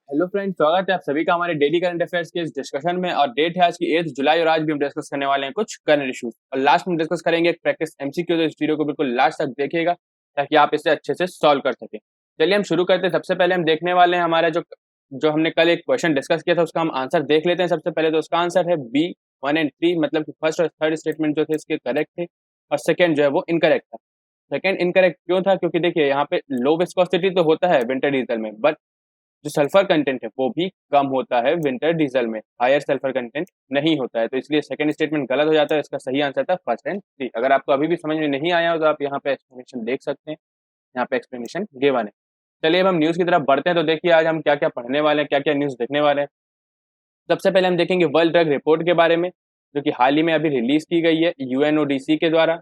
Hello friends, स्वागत है आप सभी का हमारे डेली करंट अफेयर्स के इस डिस्कशन में। और डेट है आज की 8 जुलाई और आज भी हम डिस्कस करने वाले हैं कुछ करंट इश्यूज और लास्ट में डिस्कस करेंगे एक प्रैक्टिस एमसीक्यू। तो इस वीडियो को बिल्कुल लास्ट तक देखिएगा ताकि आप इसे अच्छे से सॉल्व कर सकें। चलिए हम शुरू करते हैं। सबसे पहले हम देखने वाले हैं हमारा जो जो हमने कल एक क्वेश्चन डिस्कस किया था उसका हम आंसर देख लेते हैं। सबसे पहले तो उसका आंसर है बी 1 और 3, मतलब कि फर्स्ट और थर्ड स्टेटमेंट जो थे इसके करेक्ट थे और सेकेंड जो है वो इनकरेक्ट था। सेकेंड इनकरेक्ट क्यों था? क्योंकि देखिए यहाँ पे लो विस्कोसिटी तो होता है विंटर डीजल में, बट जो सल्फर कंटेंट है वो भी कम होता है विंटर डीजल में, हायर सल्फर कंटेंट नहीं होता है। तो इसलिए सेकंड स्टेटमेंट गलत हो जाता है। इसका सही आंसर था फर्स्ट एंड थ्री। अगर आपको अभी भी समझ में नहीं आया हो तो आप यहाँ पे एक्सप्लेनेशन देख सकते हैं, यहाँ पे एक्सप्लेनेशन गिवन है। चलिए अब हम न्यूज की तरफ बढ़ते हैं। तो देखिए आज हम क्या क्या पढ़ने वाले हैं, क्या क्या न्यूज देखने वाले हैं। सबसे पहले हम देखेंगे वर्ल्ड ड्रग रिपोर्ट के बारे में, जो कि हाल ही में अभी रिलीज की गई है यूएनओडीसी के द्वारा।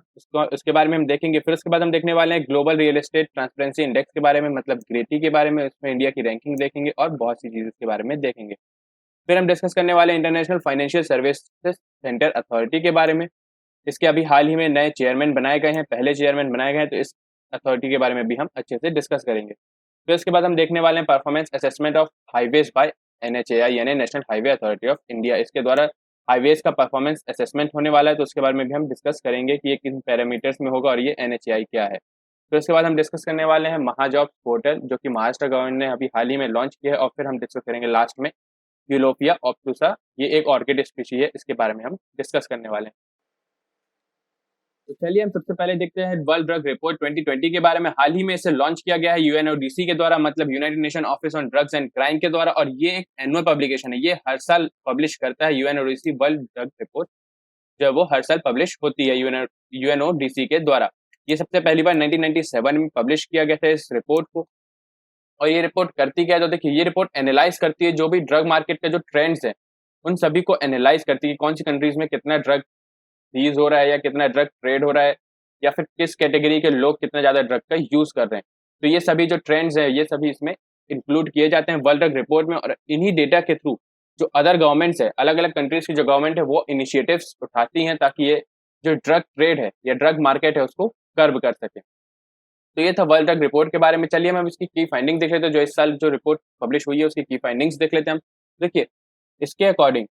उसके बारे में हम देखेंगे। फिर उसके बाद हम देखने वाले हैं global real estate transparency index के बारे में, मतलब ग्रेटी के बारे में। उसमें इंडिया की रैंकिंग देखेंगे और बहुत सी चीज़ के बारे में देखेंगे। फिर हम डिस्कस करने वाले हैं international financial services centre authority के बारे में। इसके अभी हाल ही में नए चेयरमैन बनाए गए हैं, पहले चेयरमैन बनाए गए हैं, तो इस अथॉरिटी के बारे में भी हम अच्छे से डिस्कस करेंगे। फिर उसके बाद हम देखने वाले हैं performance assessment of highways by NHAI यानी national highway authority of India. इसके द्वारा हाईवेज का परफॉर्मेंस असेसमेंट होने वाला है, तो उसके बारे में भी हम डिस्कस करेंगे कि ये किन पैरामीटर्स में होगा और ये एनएचएआई क्या है। फिर उसके बाद हम डिस्कस करने वाले हैं महाजॉब पोर्टल, जो कि महाराष्ट्र गवर्नमेंट ने अभी हाल ही में लॉन्च किया है। और फिर हम डिस्कस करेंगे लास्ट में यूलोपिया ऑप्टूसा, ये एक ऑर्किड स्पीशी है, इसके बारे में हम डिस्कस करने वाले हैं। तो चलिए हम सबसे पहले देखते हैं वर्ल्ड ड्रग रिपोर्ट 2020 के बारे में। हाल ही में इसे लॉन्च किया गया है यूएनओडीसी के द्वारा, मतलब United nation office on drugs and crime के द्वारा। और ये एक एनुअल पब्लिकेशन है, ये हर साल पब्लिश करता है यूएनओडीसी वर्ल्ड ड्रग रिपोर्ट, जो है वो हर साल पब्लिश होती है यूएनओडीसी के द्वारा। ये सबसे पहली बार 1997 में पब्लिश किया गया था इस रिपोर्ट को। और ये रिपोर्ट करती क्या है? तो देखिए ये रिपोर्ट एनालाइज करती है जो भी ड्रग मार्केट के जो ट्रेंड्स हैं उन सभी को एनालाइज करती है। कौन सी कंट्रीज में कितना ड्रग यूज हो रहा है या कितना ड्रग ट्रेड हो रहा है, या फिर किस कैटेगरी के लोग कितना ज्यादा ड्रग का यूज कर रहे हैं। तो ये सभी जो ट्रेंड्स है ये सभी इसमें इंक्लूड किए जाते हैं वर्ल्ड ड्रग रिपोर्ट में। और इन्हीं डेटा के थ्रू जो अदर गवर्नमेंट्स है, अलग अलग कंट्रीज की जो गवर्नमेंट है वो इनिशिएटिव्स उठाती हैं ताकि ये जो ड्रग ट्रेड है या ड्रग मार्केट है उसको कर्ब कर सके। तो ये था वर्ल्ड ड्रग रिपोर्ट के बारे में। चलिए हम इसकी की फाइंडिंग देख लेते हैं। जो इस साल जो रिपोर्ट पब्लिश हुई है उसकी की फाइंडिंग्स देख लेते हैं हम। देखिए इसके अकॉर्डिंग,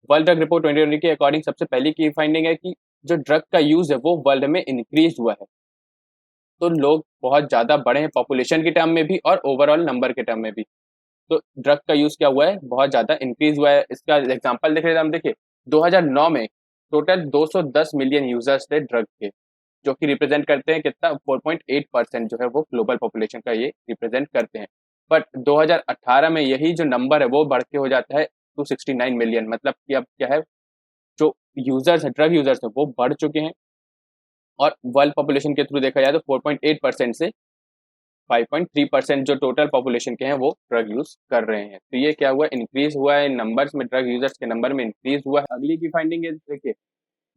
वर्ल्ड ड्रग रिपोर्ट 2020 के अकॉर्डिंग सबसे पहली की फाइंडिंग है कि जो ड्रग का यूज है वो वर्ल्ड में इंक्रीज हुआ है। तो लोग बहुत ज्यादा बढ़े हैं पॉपुलेशन के टर्म में भी और ओवरऑल नंबर के टर्म में भी। तो ड्रग का यूज क्या हुआ है, बहुत ज्यादा इंक्रीज हुआ है। इसका एग्जांपल देख लेते हैं हम। देखिए 2009 में टोटल 210 मिलियन यूजर्स थे ड्रग के, जो कि रिप्रेजेंट करते हैं कितना, 4.8% जो है वो ग्लोबल पॉपुलेशन का ये रिप्रेजेंट करते हैं। बट 2018 में यही जो नंबर है वो बढ़ के हो जाता है 269 मिलियन, मतलब कि अब क्या है, जो यूजर्स है ड्रग यूजर्स है वो बढ़ चुके हैं। और वर्ल्ड पॉपुलेशन के थ्रू देखा जाए तो 4.8% से 5.3% जो टोटल पॉपुलेशन के हैं वो ड्रग यूज कर रहे हैं। तो ये क्या हुआ, इंक्रीज हुआ है नंबर्स में, ड्रग यूजर्स के नंबर में इंक्रीज हुआ है। अगली की फाइंडिंग है, देखिए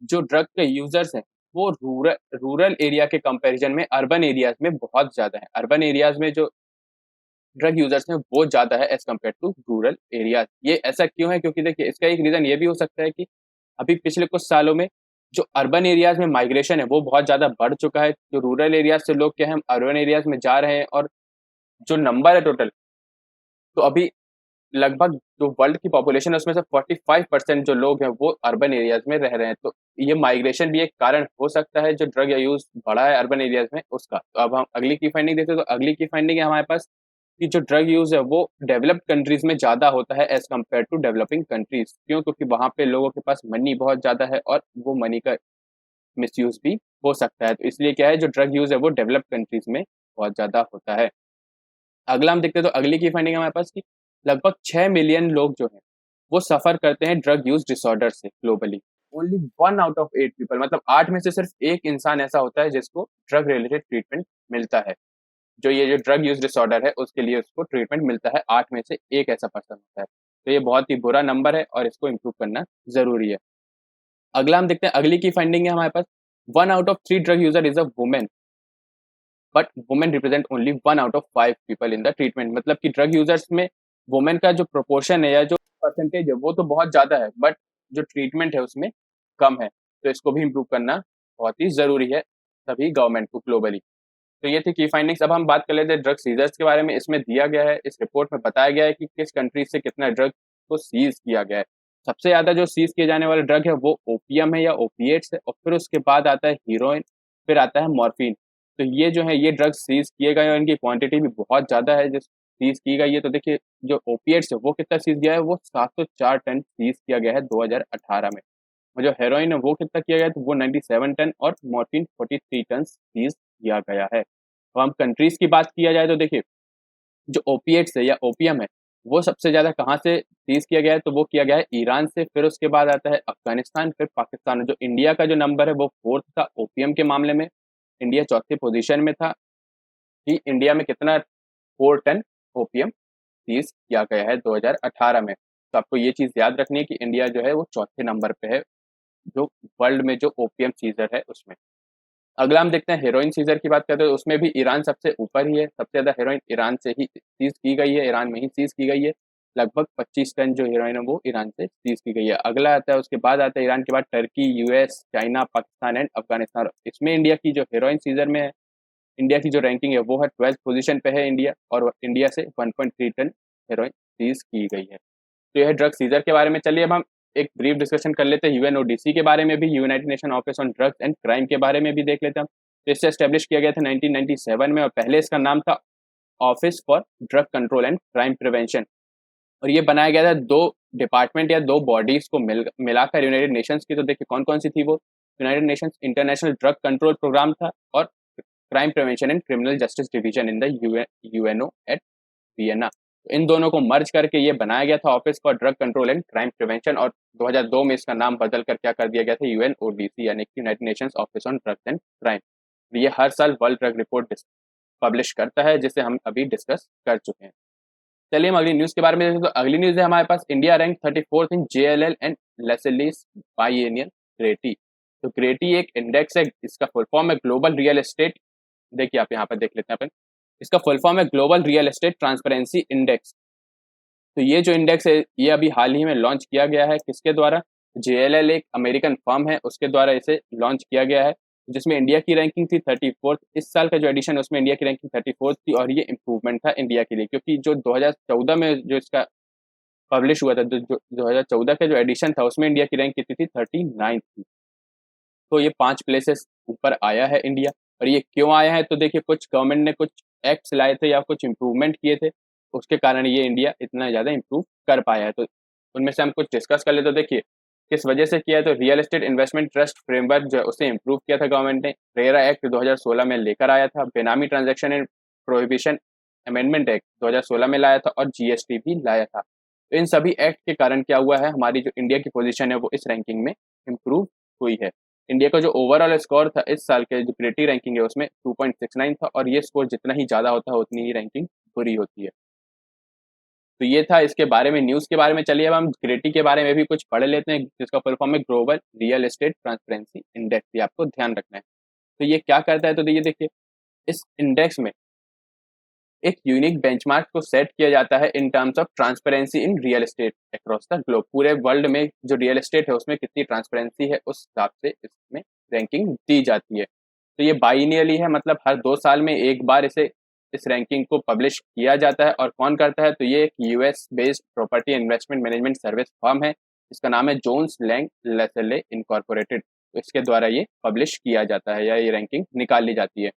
जो ड्रग के यूजर्स हैं वो रूरल एरिया के कंपैरिजन में अर्बन एरियाज में बहुत ज्यादा है। अर्बन एरियाज में जो ड्रग यूजर्स हैं वो ज्यादा है as compare to rural areas. ये ऐसा क्यों है? क्योंकि देखिए इसका एक रीजन ये भी हो सकता है कि अभी पिछले कुछ सालों में जो अर्बन एरियाज में माइग्रेशन है वो बहुत ज्यादा बढ़ चुका है। जो रूरल एरियाज से लोग क्या है अर्बन एरियाज में जा रहे हैं, और जो नंबर है टोटल, तो अभी लगभग जो वर्ल्ड की पॉपुलेशन है उसमें से 45% जो लोग हैं वो अर्बन एरियाज में रह रहे हैं। तो ये माइग्रेशन भी एक कारण हो सकता है जो ड्रग यूज बढ़ा है अर्बन एरियाज में उसका। तो अब हम अगली की फाइंडिंग देखते हैं। तो अगली की फाइंडिंग है हमारे पास कि जो ड्रग यूज है वो डेवलप्ड कंट्रीज में ज्यादा होता है as compare to developing countries. क्यों? क्योंकि वहां पे लोगों के पास मनी बहुत ज्यादा है और वो मनी का मिसयूज भी हो सकता है। तो इसलिए क्या है, जो ड्रग यूज है वो डेवलप्ड कंट्रीज में बहुत ज्यादा होता है। अगला हम देखते हैं। तो अगली की फाइंडिंग हमारे पास की लगभग 6 मिलियन लोग जो हैं वो सफर करते हैं ड्रग यूज डिसऑर्डर से globally. Only 1 out of 8 people, मतलब 8 में से सिर्फ एक इंसान ऐसा होता है जिसको ड्रग रिलेटेड ट्रीटमेंट मिलता है। जो ये जो ड्रग यूज डिसऑर्डर है उसके लिए उसको ट्रीटमेंट मिलता है, 8 में से एक ऐसा पर्सन होता है। तो ये बहुत ही बुरा नंबर है और इसको इम्प्रूव करना जरूरी है। अगला हम देखते हैं। अगली की फाइंडिंग है हमारे पास 1 out of 3 drug user is a women, but women represent only 1 out of 5 people in the treatment. मतलब कि ड्रग यूजर्स में वुमेन का जो प्रोपोर्शन है या जो परसेंटेज है वो तो बहुत ज्यादा है, बट जो ट्रीटमेंट है उसमें कम है। तो इसको भी इम्प्रूव करना बहुत ही जरूरी है सभी गवर्नमेंट को ग्लोबली। तो ये थी की फाइंडिंग्स। अब हम बात कर लेते हैं ड्रग सीजर्स के बारे में। इसमें दिया गया है, इस रिपोर्ट में बताया गया है कि किस कंट्री से कितना ड्रग को सीज किया गया है। सबसे ज्यादा जो सीज किए जाने वाला ड्रग है वो ओपियम है या ओपिएट्स है, और फिर उसके बाद आता है हीरोइन, फिर आता है मॉर्फिन। तो ये जो है ये ड्रग्स सीज किए गए और इनकी क्वांटिटी भी बहुत ज्यादा है जो सीज की गई है। तो देखिए जो ओपिएट्स है वो कितना सीज गया है, वो 704 टन सीज किया गया है 2018 में। और जो हेरोइन है वो कितना किया गया है, तो वो 97 टन, और मॉर्फिन 43 टन सीज किया गया है। तो हम कंट्रीज की बात किया जाए तो देखिए जो ओपिएट्स है या ओपियम है वो सबसे ज्यादा कहाँ से सीज किया गया है, तो वो किया गया है ईरान से, फिर उसके बाद आता है अफगानिस्तान, फिर पाकिस्तान। जो इंडिया का जो नंबर है वो फोर्थ था ओपियम के मामले में। इंडिया चौथी पोजीशन में था कि इंडिया में कितना 4 टन ओपियम सीज किया गया है 2018 में। तो आपको ये चीज याद रखनी है कि इंडिया जो है वो चौथे नंबर पे है जो वर्ल्ड में जो ओपियम सीजर है उसमें। अगला हम देखते हैं हेरोइन सीजर की बात करते हैं, तो उसमें भी ईरान सबसे ऊपर ही है। सबसे ज्यादा हेरोइन ईरान से ही सीज की गई है, ईरान में ही सीज की गई है। लगभग 25 टन जो हेरोइन है वो ईरान से सीज की गई है। अगला आता है, उसके बाद आता है ईरान के बाद Turkey, US, China, Pakistan and Afghanistan. इसमें इंडिया की जो हेरोइन सीजर में है, इंडिया की जो रैंकिंग है वो है 12th पोजीशन पे है इंडिया, और इंडिया से 1.3 टन हेरोइन सीज की गई है। तो यह ड्रग सीजर के बारे में। चलिए अब हम एक ब्रीफ डिस्कशन कर लेते हैं यूएनओडीसी के बारे में भी, United nation office on drugs and crime के बारे में भी देख लेते हैं हम। तो इससे एस्टेब्लिश किया गया था 1997 में, और पहले इसका नाम था office for drug control and crime prevention. और ये बनाया गया था दो डिपार्टमेंट या दो बॉडीज को मिलाकर यूनाइटेड नेशंस की। तो देखिए कौन कौन सी थी वो। United Nations international drug control programme था, और crime prevention and criminal justice division in the UNO at Vienna. इन दोनों को मर्ज करके ये बनाया गया था office for drug control and crime prevention, और 2002 में इसका नाम बदल कर क्या कर दिया गया था, यूएनओडीसी यानी कि United Nations office on drugs and crime. ये हर साल वर्ल्ड ड्रग रिपोर्ट पब्लिश करता है, जिसे हम अभी डिस्कस कर चुके हैं। चलिए हम अगली न्यूज के बारे में देखते हैं। तो अगली न्यूज है हमारे पास, India rank 34th in JLL and LaSalle's biennial GRETI. तो ग्रेटी एक इंडेक्स है, इसका फुल फॉर्म है ग्लोबल रियल एस्टेट। देखिए आप यहाँ पर देख लेते हैं अपन, इसका फुल फॉर्म है global real estate transparency index. तो ये जो इंडेक्स है ये अभी हाल ही में लॉन्च किया गया है, किसके द्वारा, जेएलएल एक अमेरिकन फर्म है उसके द्वारा इसे लॉन्च किया गया है, जिसमें इंडिया की रैंकिंग थी 34th। इस साल का जो एडिशन है उसमें इंडिया की रैंकिंग 34th थी, और ये इम्प्रूवमेंट था इंडिया के लिए, क्योंकि जो 2014 में जो इसका पब्लिश हुआ था, जो 2014 का जो एडिशन था उसमें इंडिया की रैंक कितनी थी, 39 थी। तो ये 5 प्लेसेस ऊपर आया है इंडिया। और ये क्यों आया है, तो देखिए कुछ गवर्नमेंट ने कुछ एक्ट्स लाए थे या कुछ इम्प्रूवमेंट किए थे, उसके कारण ये इंडिया इतना ज़्यादा इम्प्रूव कर पाया है। तो उनमें से हम कुछ डिस्कस कर ले। तो देखिए किस वजह से किया है, तो real estate investment trust framework जो है उसे इम्प्रूव किया था गवर्नमेंट ने, रेरा एक्ट 2016 में लेकर आया था, बेनामी transaction and prohibition amendment act 2016 में लाया था, और जीएसटी भी लाया था। तो इन सभी एक्ट के कारण क्या हुआ है, हमारी जो इंडिया की पोजीशन है वो इस रैंकिंग में इम्प्रूव हुई है। इंडिया का जो ओवरऑल स्कोर था इस साल के जो ग्रेटी रैंकिंग है उसमें 2.69 था, और ये स्कोर जितना ही ज़्यादा होता है उतनी ही रैंकिंग बुरी होती है। तो ये था इसके बारे में, न्यूज़ के बारे में। चलिए अब हम ग्रेटी के बारे में भी कुछ पढ़ लेते हैं, जिसका फुल फॉर्म है global real estate transparency index. ये आपको ध्यान रखना है। तो ये क्या करता है, तो ये देखिए इस इंडेक्स में एक यूनिक बेंचमार्क को सेट किया जाता है in terms of transparency in real estate across the globe. पूरे वर्ल्ड में जो रियल एस्टेट है उसमें कितनी ट्रांसपेरेंसी है उस हिसाब से इसमें रैंकिंग दी जाती है। तो ये बाइनियली है, मतलब हर 2 साल में एक बार इस रैंकिंग को पब्लिश किया जाता है। और कौन करता है, तो ये एक US based property investment management service firm है, इसका नाम है जोन्स लैंग लेसेले इनकॉर्पोरेटेड। तो इसके द्वारा ये पब्लिश किया जाता है या ये रैंकिंग निकाली जाती है।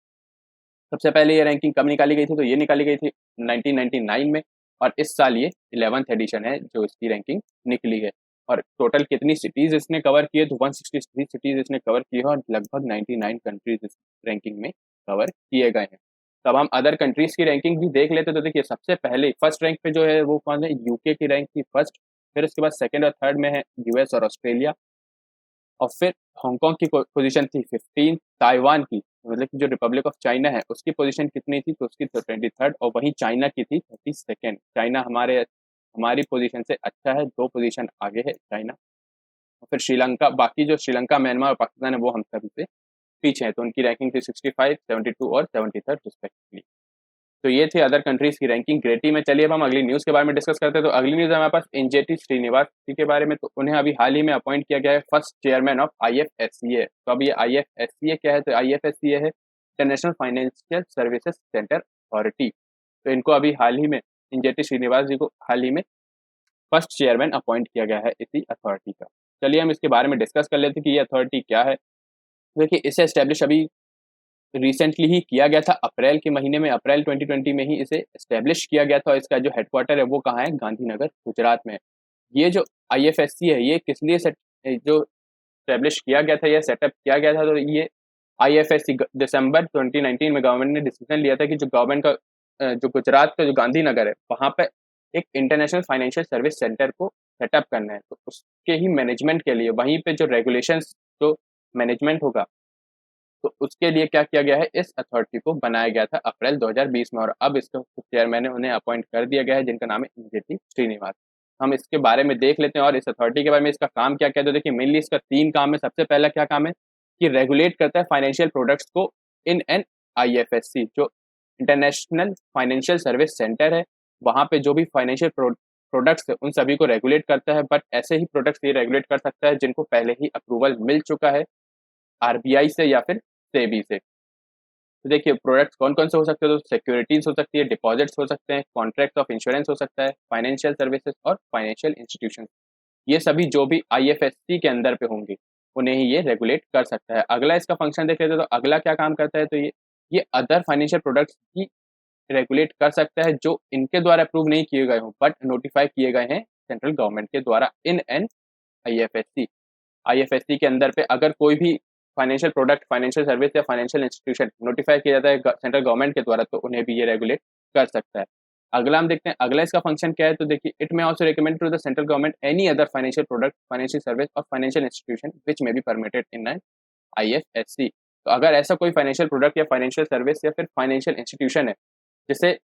सबसे पहले ये रैंकिंग कब निकाली गई थी, तो ये निकाली गई थी 1999 में, और इस साल ये 11th एडिशन है जो इसकी रैंकिंग निकली है। और टोटल कितनी सिटीज इसने कवर की है, तो 163 सिटीज इसने कवर की है, और लगभग 99 कंट्रीज इस रैंकिंग में कवर किए गए हैं। तब हम अदर कंट्रीज की रैंकिंग भी देख लेते, तो देखिए सबसे पहले फर्स्ट रैंक पे जो है वो कौन है, यूके की रैंक थी फर्स्ट, फिर उसके बाद सेकंड और थर्ड में है यूएस और ऑस्ट्रेलिया, और फिर हांगकांग की पोजीशन थी 15, ताइवान की मतलब कि जो रिपब्लिक ऑफ चाइना है उसकी पोजीशन कितनी थी, तो उसकी 23rd, और वहीं चाइना की थी 32nd। चाइना हमारी पोजीशन से अच्छा है, 2 पोजीशन आगे है चाइना। और फिर श्रीलंका, बाकी जो श्रीलंका, म्यांमार और पाकिस्तान है वो हम सभी से पीछे हैं, तो उनकी रैंकिंग थी 65, 72 और 73rd रिस्पेक्टिवली। तो ये थे अदर कंट्रीज की रैंकिंग ग्रेटी में। चलिए अब हम अगली न्यूज़ के बारे में डिस्कस करते हैं। तो अगली न्यूज़ है हमारे पास इंजेटी श्रीनिवास जी के बारे में। तो उन्हें अभी हाल ही में अपॉइंट किया गया है फर्स्ट चेयरमैन ऑफ आईएफएससीए। तो अब ये आईएफएससीए क्या है, तो आईएफएससीए है international financial services centre authority. तो इनको अभी हाल ही में इंजेटी श्रीनिवास जी को हाल ही में फर्स्ट चेयरमैन अपॉइंट किया गया है इसी अथॉरिटी का। चलिए हम इसके बारे में डिस्कस कर लेते हैं कि ये अथॉरिटी क्या है। देखिए इसे एस्टेब्लिश अभी रिसेंटली ही किया गया था, अप्रैल के महीने में, अप्रैल 2020 में ही इसे एस्टेब्लिश किया गया था और इसका जो हेडक्वार्टर है वो कहाँ है, गांधीनगर गुजरात में है। ये जो आईएफएससी है ये किस लिए जो एस्टेब्लिश किया गया था या सेटअप किया गया था, तो ये आईएफएससी दिसंबर 2019 में गवर्नमेंट ने डिसीजन लिया था कि जो गवर्नमेंट का जो गुजरात का जो गांधीनगर है वहाँ पे एक इंटरनेशनल फाइनेंशियल सर्विस सेंटर को सेटअप करना है। तो उसके ही मैनेजमेंट के लिए वहीं पे जो रेगुलेशंस जो मैनेजमेंट होगा तो उसके लिए क्या किया गया है, इस अथॉरिटी को बनाया गया था अप्रैल 2020 में और अब इसका चेयरमैन उन्हें अपॉइंट कर दिया गया है जिनका नाम है इंजेटी श्रीनिवास। हम इसके बारे में देख लेते हैं और इस अथॉरिटी के बारे में इसका काम क्या क्या है। तो देखिए मेनली इसका 3 काम है। सबसे पहला क्या काम है कि रेगुलेट करता है फाइनेंशियल प्रोडक्ट्स को इन एन आईएफएससी, जो इंटरनेशनल फाइनेंशियल सर्विस सेंटर है वहाँ पे जो भी फाइनेंशियल प्रोडक्ट्स है उन सभी को रेगुलेट करता है। बट ऐसे ही प्रोडक्ट्स ये रेगुलेट कर सकता है जिनको पहले ही अप्रूवल मिल चुका है आरबीआई से या फिर सेबी से। तो देखिए प्रोडक्ट्स कौन कौन से हो सकते हैं, तो सिक्योरिटीज हो सकती है, डिपॉजिट्स हो सकते हैं, कॉन्ट्रैक्ट ऑफ इंश्योरेंस हो सकता है, फाइनेंशियल सर्विसेज और फाइनेंशियल इंस्टीट्यूशन। ये सभी जो भी आईएफएससी के अंदर पे होंगे उन्हें ही ये रेगुलेट कर सकता है। अगला इसका फंक्शन देख लेते हैं, तो अगला क्या काम करता है, तो ये अदर फाइनेंशियल प्रोडक्ट्स की रेगुलेट कर सकता है जो इनके द्वारा अप्रूव नहीं किए गए हों बट नोटिफाई किए गए हैं सेंट्रल गवर्नमेंट के द्वारा इन एन आईएफएससी। आईएफएससी के अंदर पे अगर कोई भी फाइनेंशियल प्रोडक्ट, फाइनेंशियल सर्विस या फाइनेंशियल इंस्टीट्यूशन नोटिफाई किया जाता है सेंट्रल गवर्नमेंट के द्वारा तो उन्हें भी ये रेगुलेट कर सकता है। अगला हम देखते हैं अगला इसका फंक्शन क्या है, तो देखिए it may also recommend to the central government any other financial product, financial service और financial institution which may be permitted in an IFSC. तो अगर ऐसा कोई फाइनेंशियल प्रोडक्ट या फाइनेंशियल सर्विस या फिर फाइनेंशियल इंस्टीट्यूशन है जिसे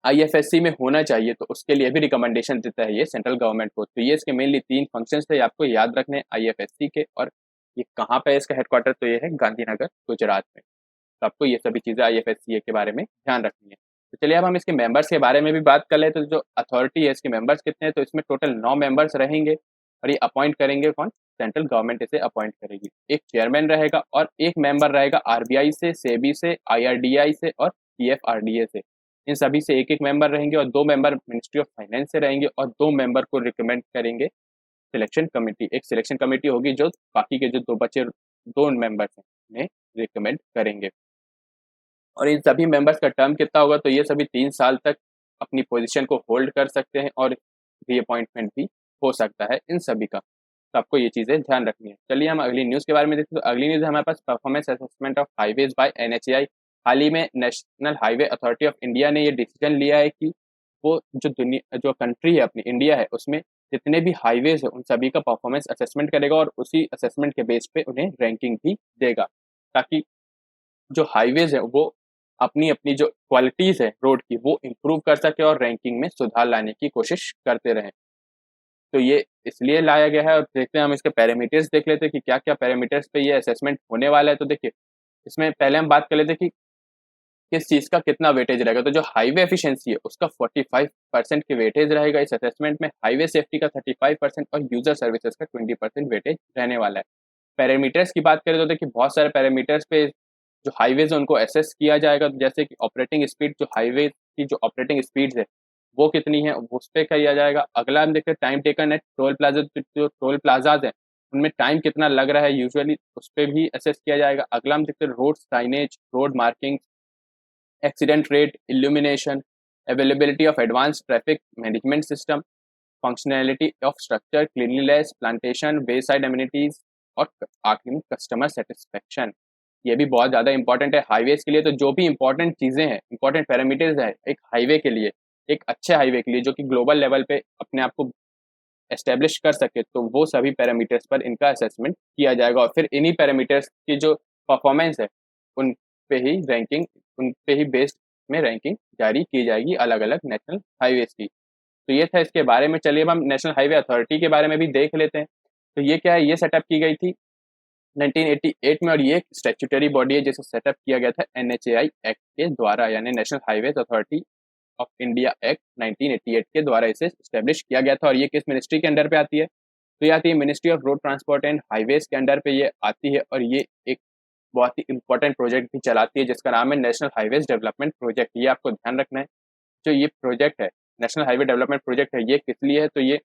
आईएफएससी में होना चाहिए तो उसके लिए भी रिकमेंडेशन देता है ये सेंट्रल गवर्नमेंट को। तो ये इसके मेनली 3 फंक्शंस थे, आपको याद रखने हैं आईएफएससी के। और ये कहाँ पे है इसका हेडक्वार्टर, तो ये है गांधीनगर गुजरात में। तो आपको ये सभी चीज़ें आईएफएससी के बारे में ध्यान रखनी है। तो चलिए अब हम इसके मेंबर्स के बारे में भी बात कर लें। तो जो अथॉरिटी है इसके मेंबर्स कितने हैं, तो इसमें टोटल 9 मेंबर्स रहेंगे और ये अपॉइंट करेंगे कौन, सेंट्रल गवर्नमेंट इसे अपॉइंट करेगी। एक चेयरमैन रहेगा और एक मेंबर रहेगा आरबीआई से, सेबी से, आईआरडीआई से और पीएफआरडीए से। इन सभी से एक एक मेंबर रहेंगे और 2 मेंबर मिनिस्ट्री ऑफ फाइनेंस से रहेंगे और 2 मेंबर को रिकमेंड करेंगे सिलेक्शन कमेटी। एक सिलेक्शन कमेटी होगी जो बाकी के जो 2 बचे 2 मेंबर्स हैं उन्हें रिकमेंड करेंगे। और इन सभी मेंबर्स का टर्म कितना होगा, तो ये सभी 3 साल तक अपनी पोजीशन को होल्ड कर सकते हैं और रीअपॉइंटमेंट भी हो सकता है इन सभी का। तो आपको ये चीज़ें ध्यान रखनी है। चलिए हम अगली न्यूज़ के बारे में देखते हैं। तो अगली न्यूज़ हमारे पास performance assessment of highways by NHAI. हाल ही में national highway authority of India ने ये डिसीजन लिया है कि वो जो कंट्री है अपनी इंडिया है उसमें जितने भी हाईवेज है उन सभी का परफॉर्मेंस असेसमेंट करेगा और उसी असेसमेंट के बेस पे उन्हें रैंकिंग भी देगा ताकि जो हाईवेज है वो अपनी अपनी जो क्वालिटीज है रोड की वो इम्प्रूव कर सके और रैंकिंग में सुधार लाने की कोशिश करते रहें। तो ये इसलिए लाया गया है। और देखते हैं हम इसके पैरामीटर्स देख लेते हैं कि क्या क्या पैरामीटर्स पे ये असेसमेंट होने वाला है। तो देखिए इसमें पहले हम बात कर लेते हैं कि किस चीज़ का कितना वेटेज रहेगा। तो जो हाईवे एफिशिएंसी है उसका 45% की वेटेज रहेगा इस असेसमेंट में, हाईवे सेफ्टी का 35% और यूजर सर्विसेज का 20% वेटेज रहने वाला है। पैरामीटर्स की बात करें तो देखिए बहुत सारे पैरामीटर्स पे जो हाईवेज उनको असेस किया जाएगा, जैसे कि ऑपरेटिंग स्पीड, जो हाईवे की जो ऑपरेटिंग स्पीड्स है वो कितनी है उस पर किया जाएगा। अगला हम देखते हैं time taken at toll plaza, जो टोल प्लाजाज है उनमें टाइम कितना लग रहा है यूजुअली उस पर भी असेस किया जाएगा। अगला हम देखते हैं road signage, road marking, accident rate, illumination, availability of advance traffic management system, functionality of structure, cleanliness, plantation, way side amenities और आखिर में कस्टमर सेटिस्फेक्शन। ये भी बहुत ज़्यादा इंपॉर्टेंट है हाईवेज के लिए। तो जो भी इंपॉर्टेंट चीज़ें हैं, इंपॉर्टेंट पैरामीटर्स हैं एक हाईवे के लिए, एक अच्छे हाईवे के लिए जो कि ग्लोबल लेवल पे अपने आप को एस्टेब्लिश कर सके, तो वो सभी पैरामीटर्स पर इनका असेसमेंट किया जाएगा और फिर इन्हीं पैरामीटर्स की जो परफॉर्मेंस है उन पे ही रैंकिंग, उन पे ही बेस्ड में रैंकिंग जारी की जाएगी अलग अलग नेशनल हाईवेज की। तो ये था इसके बारे में। चलिए अब हम नेशनल हाईवे अथॉरिटी के बारे में भी देख लेते हैं। तो ये क्या है, ये सेटअप की गई थी 1988 में और ये एक स्टैट्यूटरी बॉडी है जिसे सेटअप किया गया था एनएचएआई एक्ट के द्वारा, यानी national highways authority of India act 1988 के द्वारा इसे स्टैब्लिश किया गया था। और ये किस मिनिस्ट्री के अंडर पे आती है, तो ये आती है ministry of road transport and highways के अंडर पे ये आती है। और ये एक बहुत ही इंपॉर्टेंट प्रोजेक्ट भी चलाती है जिसका नाम है नेशनल हाईवेज डेवलपमेंट प्रोजेक्ट। ये आपको ध्यान रखना है। जो ये प्रोजेक्ट है नेशनल हाईवे डेवलपमेंट प्रोजेक्ट है, ये किस लिए है? तो ये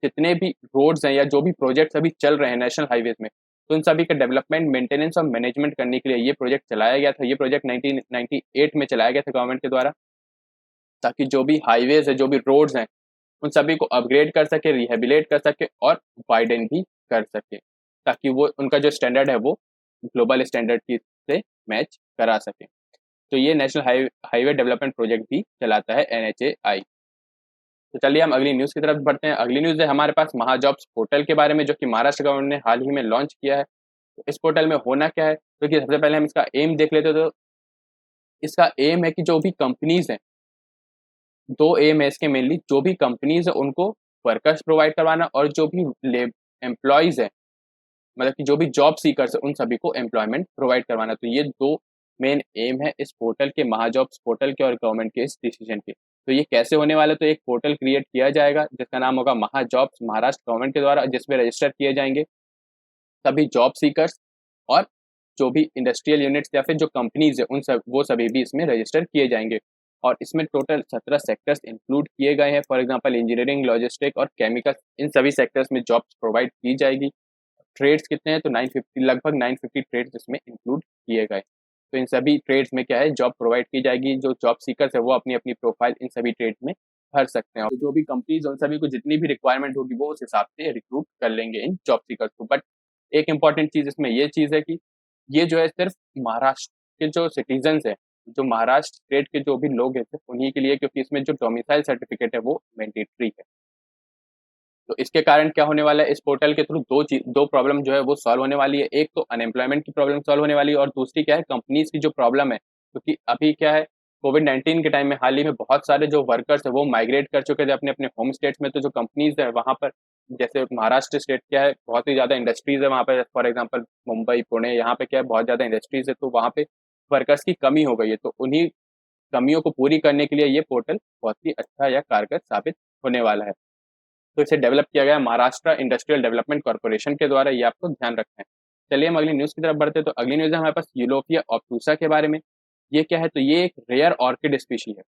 जितने भी रोड्स हैं या जो भी प्रोजेक्ट्स अभी चल रहे हैं नेशनल हाईवेज में, तो उन सभी का डेवलपमेंट, मेंटेनेंस और मैनेजमेंट करने के लिए ये प्रोजेक्ट चलाया गया था। ये प्रोजेक्ट 1998 में चलाया गया था गवर्नमेंट के द्वारा, ताकि जो भी हाईवेज है, जो भी रोड्स हैं, उन सभी को अपग्रेड कर सके, रिहेबिलेट कर सके और वाइडन भी कर सके, ताकि वो उनका जो स्टैंडर्ड है वो ग्लोबल स्टैंडर्ड की से मैच करा सके। तो ये नेशनल हाईवे डेवलपमेंट प्रोजेक्ट भी चलाता है NHAI। तो चलिए हम अगली न्यूज़ की तरफ बढ़ते हैं। अगली न्यूज़ है हमारे पास महाजॉब्स पोर्टल के बारे में, जो कि महाराष्ट्र गवर्नमेंट ने हाल ही में लॉन्च किया है। तो इस पोर्टल में होना क्या है? तो कि सबसे पहले हम इसका एम देख लेते हैं। तो इसका एम है कि जो भी कंपनीज हैं, दो एम है इसके मेनली। जो भी कंपनीज है उनको वर्कर्स प्रोवाइड करवाना, और जो भी एम्प्लॉयज है, मतलब कि जो भी जॉब सीकर्स है, उन सभी को एम्प्लॉयमेंट प्रोवाइड करवाना। तो ये दो मेन एम है इस पोर्टल के, महाजॉब्स पोर्टल के और गवर्नमेंट के इस डिसीजन के। तो ये कैसे होने वाला है? तो एक पोर्टल क्रिएट किया जाएगा जिसका नाम होगा महाजॉब्स, महाराष्ट्र गवर्नमेंट के द्वारा, जिसमें रजिस्टर किए जाएंगे सभी जॉब सीकर्स, और जो भी इंडस्ट्रियल यूनिट्स या फिर जो कंपनीज है, उन सब वो सभी भी इसमें रजिस्टर किए जाएंगे। और इसमें टोटल 17 सेक्टर्स इंक्लूड किए गए हैं। फॉर एग्जांपल इंजीनियरिंग, लॉजिस्टिक और केमिकल, इन सभी सेक्टर्स में जॉब्स प्रोवाइड की जाएगी। ट्रेड्स कितने हैं? तो 950, लगभग 950 ट्रेड्स इसमें इंक्लूड किए गए। तो इन सभी ट्रेड्स में क्या है, जॉब प्रोवाइड की जाएगी। जो जॉब सीकर्स है वो अपनी अपनी प्रोफाइल इन सभी ट्रेड्स में भर सकते हैं, और जो भी कंपनीज उन सभी को जितनी भी रिक्वायरमेंट होगी वो उस हिसाब से रिक्रूट कर लेंगे इन जॉब सीकर्स को। बट एक इंपॉर्टेंट चीज इसमें ये चीज है कि ये जो है सिर्फ महाराष्ट्र के जो सिटीजन्स हैं, जो महाराष्ट्र स्टेट के जो भी लोग हैं, सिर्फ उन्हीं के लिए, क्योंकि इसमें जो डोमिसाइल सर्टिफिकेट है वो मैंडेटरी है। तो इसके कारण क्या होने वाला है, इस पोर्टल के थ्रू दो प्रॉब्लम जो है वो सॉल्व होने वाली है। एक तो अनएम्प्लॉयमेंट की प्रॉब्लम सॉल्व होने वाली है, और दूसरी क्या है, कंपनीज की जो प्रॉब्लम है। क्योंकि अभी क्या है, कोविड-19 के टाइम में हाल ही में बहुत सारे जो वर्कर्स है वो माइग्रेट कर चुके थे अपने अपने होम स्टेट्स में। तो जो कंपनीज है वहाँ पर, जैसे महाराष्ट्र स्टेट क्या है, बहुत ही ज़्यादा इंडस्ट्रीज है वहाँ पे। फॉर एग्जाम्पल मुंबई, पुणे, यहाँ पे क्या है, बहुत ज़्यादा इंडस्ट्रीज है। तो वहाँ पे वर्कर्स की कमी हो गई है। तो उन्हीं कमियों को पूरी करने के लिए ये पोर्टल बहुत ही अच्छा या कारगर साबित होने वाला है। तो इसे डेवलप किया गया महाराष्ट्र इंडस्ट्रियल डेवलपमेंट कॉर्पोरेशन के द्वारा। ये आपको ध्यान रखना है। चलिए हम अगली न्यूज़ की तरफ बढ़ते हैं। तो अगली न्यूज़ है हमारे पास यूलोपिया ऑब्टूसा के बारे में। ये क्या है? तो ये एक रेयर ऑर्किड स्पीशी है।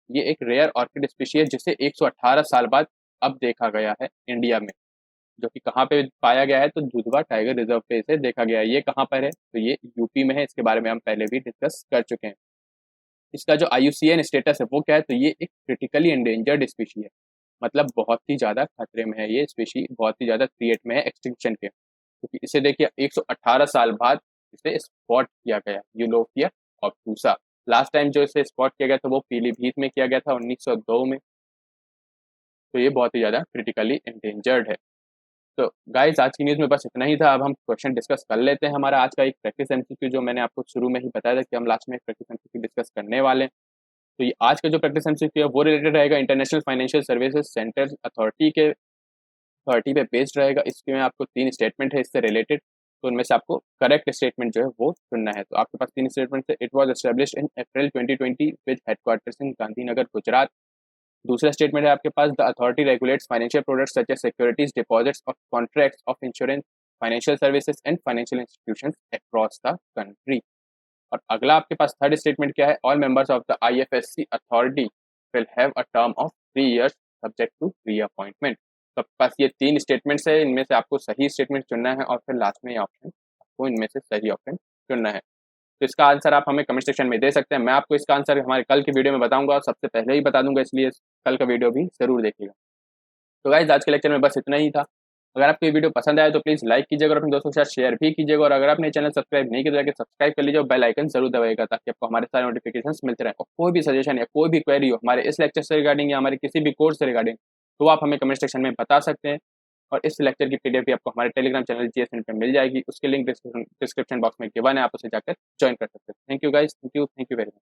ये एक रेयर ऑर्किड स्पीशी है जिसे 118 साल बाद अब देखा गया है इंडिया में। जो कि कहाँ पे पाया गया है? तो दुधवा टाइगर रिजर्व पे इसे देखा गया है। ये कहाँ पर है? तो ये यूपी में है। इसके बारे में हम पहले भी डिस्कस कर चुके हैं। इसका जो IUCN स्टेटस है वो क्या है? तो ये एक क्रिटिकली एंडेंजर्ड स्पीशी है। मतलब बहुत ही ज़्यादा खतरे में है ये स्पीशी, बहुत ही ज़्यादा थ्रेट में है एक्सटिंक्शन के। क्योंकि इसे देखिए 118 साल बाद इसे स्पॉट किया गया, यूलोपिया ऑब्टूसा। लास्ट टाइम जो इसे स्पॉट किया गया था वो पीलीभीत में किया गया था 1902 में। तो ये बहुत ही ज़्यादा क्रिटिकली एंडेंजर्ड है। तो गाइस आज की न्यूज़ में बस इतना ही था। अब हम क्वेश्चन डिस्कस कर लेते हैं। हमारा आज का एक प्रैक्टिस MCQ, जो मैंने आपको शुरू में ही बताया था कि हम लास्ट में एक प्रैक्टिस MCQ डिस्कस करने वाले हैं। तो ये आज का जो प्रैक्टिस MCQ है वो रिलेटेड रहेगा international financial services centre authority पे बेस्ड रहेगा। इसमें आपको 3 स्टेटमेंट है इससे रिलेटेड। तो उनमें से आपको करेक्ट स्टेटमेंट जो है वो चुनना है। तो आपके पास 3 स्टेटमेंट है। It was established in April 2020 with headquarters in Gandhinagar, Gujarat. दूसरा स्टेटमेंट है आपके पास, the authority regulates financial products such as securities, deposits of contracts of insurance, financial services and financial institutions across the country. और अगला आपके पास third statement क्या है, all members of the IFSC authority will have a term of 3 years subject to reappointment. तो आपके पास ये 3 statements है। इनमें से आपको सही स्टेटमेंट चुनना है, और फिर लास्ट में ये ऑप्शन आपको इनमें से सही ऑप्शन चुनना है। तो इसका आंसर आप हमें कमेंट सेक्शन में दे सकते हैं। मैं आपको इसका आंसर हमारे कल की वीडियो में बताऊंगा, और सबसे पहले ही बता दूंगा, इसलिए कल का वीडियो भी जरूर देखिएगा। तो गाइस आज के लेक्चर में बस इतना ही था। अगर आपको ये वीडियो पसंद आया तो प्लीज़ लाइक कीजिएगा और अपने दोस्तों के साथ शेयर भी कीजिएगा। और अगर आपने चैनल सब्सक्राइब नहीं किया तो जाके सब्सक्राइब कर लीजिए और बेल आइकन जरूर दबाइएगा, ताकि आपको हमारे सारे नोटिफिकेशंस मिलते रहें। और कोई भी सजेशन या कोई भी क्वेरी हो हमारे इस लेक्चर से रिगार्डिंग या हमारे किसी भी कोर्स से रिगार्डिंग, तो आप हमें कमेंट सेक्शन में बता सकते हैं। और इस लेक्चर की PDF भी आपको हमारे टेलीग्राम चैनल GSN पे मिल जाएगी। उसके लिंक डिस्क्रिप्शन बॉक्स में गिवन है, आप उसे जाकर ज्वाइन कर सकते हैं। Thank you guys, thank you very much.